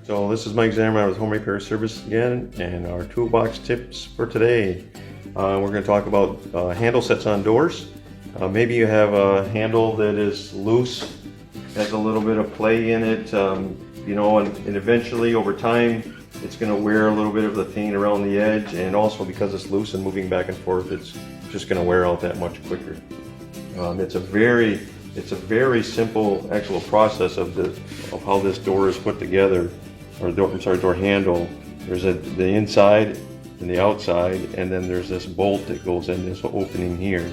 So this is Mike Zammer with Home Repair Service again, and our toolbox tips for today. We're going to talk about handle sets on doors. Maybe you have a handle that is loose, has a little bit of play in it, and eventually over time it's going to wear a little bit of the paint around the edge, and also because it's loose and moving back and forth, it's just going to wear out that much quicker. It's a very simple actual process of how this door is put together, or door handle. There's the inside and the outside, and then there's this bolt that goes in this opening here.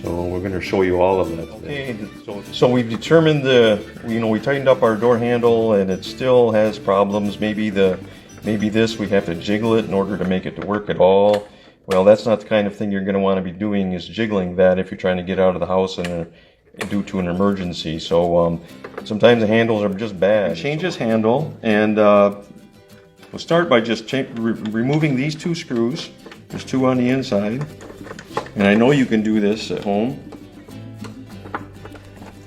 So we're going to show you all of that today. Okay, so we've determined we tightened up our door handle and it still has problems. Maybe this we have to jiggle it in order to make it to work at all. Well, that's not the kind of thing you're going to want to be doing, is jiggling that if you're trying to get out of the house due to an emergency. So sometimes the handles are just bad. Change this handle, and we'll start by just removing these two screws. There's two on the inside, and I know you can do this at home.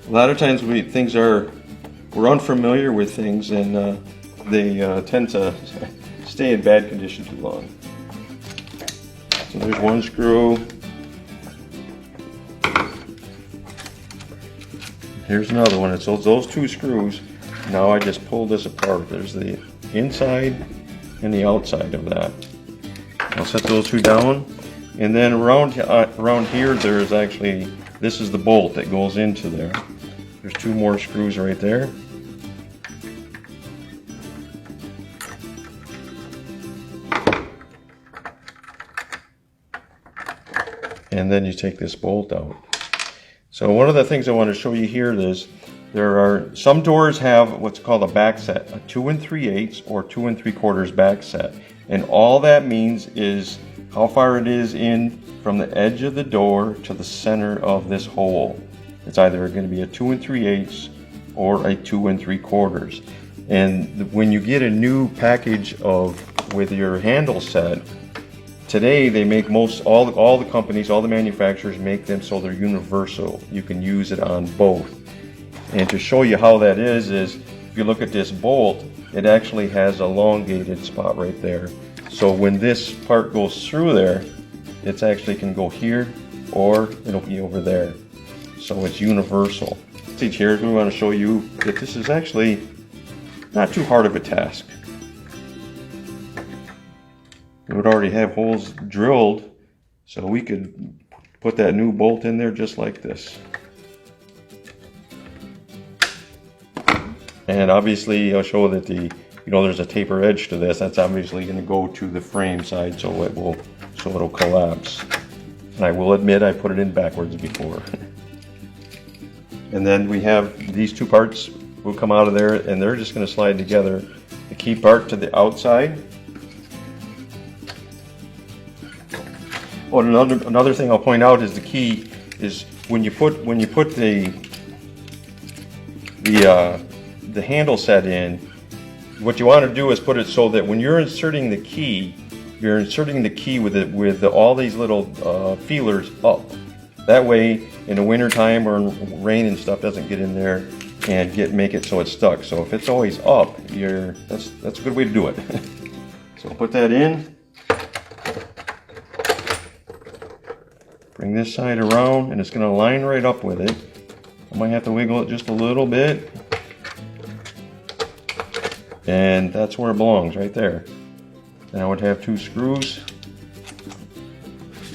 A lot of times we're unfamiliar with things, and they tend to stay in bad condition too long. So there's one screw. Here's another one. It's those two screws. Now I just pull this apart. There's the inside and the outside of that. I'll set those two down, and then around here there's actually, this is the bolt that goes into there. There's two more screws right there. And then you take this bolt out. So one of the things I want to show you here is some doors have what's called a backset, a 2 3/8 or 2 3/4 backset, and all that means is how far it is in from the edge of the door to the center of this hole. It's either going to be a 2 3/8 or a 2 3/4. And when you get a new package with your handle set, today they make all the companies, all the manufacturers make them so they're universal. You can use it on both. And to show you how that is if you look at this bolt, it actually has a elongated spot right there. So when this part goes through there, it actually can go here or it'll be over there. So it's universal. Here we want to show you that this is actually not too hard of a task. It would already have holes drilled, so we could put that new bolt in there just like this. And obviously I'll show that there's a taper edge to this. That's obviously going to go to the frame side, so it'll collapse. And I will admit I put it in backwards before. And then we have these two parts will come out of there, and they're just going to slide together. The key part to the outside. Oh, another thing I'll point out is the key is when you put the handle set in, what you want to do is put it so that when you're inserting the key, you're inserting the key with all these little feelers up. That way, in the winter time or in rain and stuff, doesn't get in there and make it so it's stuck. So if it's always up, that's a good way to do it. So put that in. Bring this side around, and it's going to line right up with it. I might have to wiggle it just a little bit. And that's where it belongs, right there. And I would have two screws.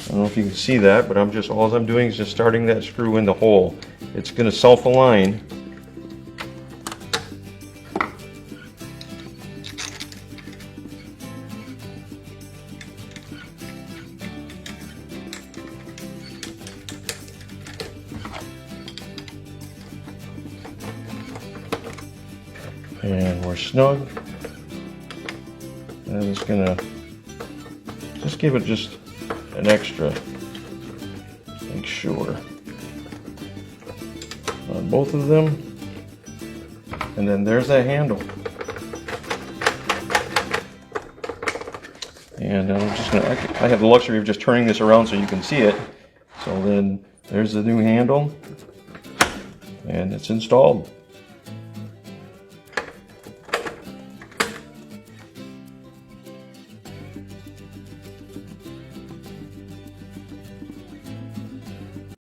I don't know if you can see that, but all I'm doing is just starting that screw in the hole. It's going to self-align. And we're snug. And I'm just gonna give it just an extra, make sure on both of them. And then there's that handle. And I'm just gonna, I have the luxury of just turning this around so you can see it. So then there's the new handle, and it's installed.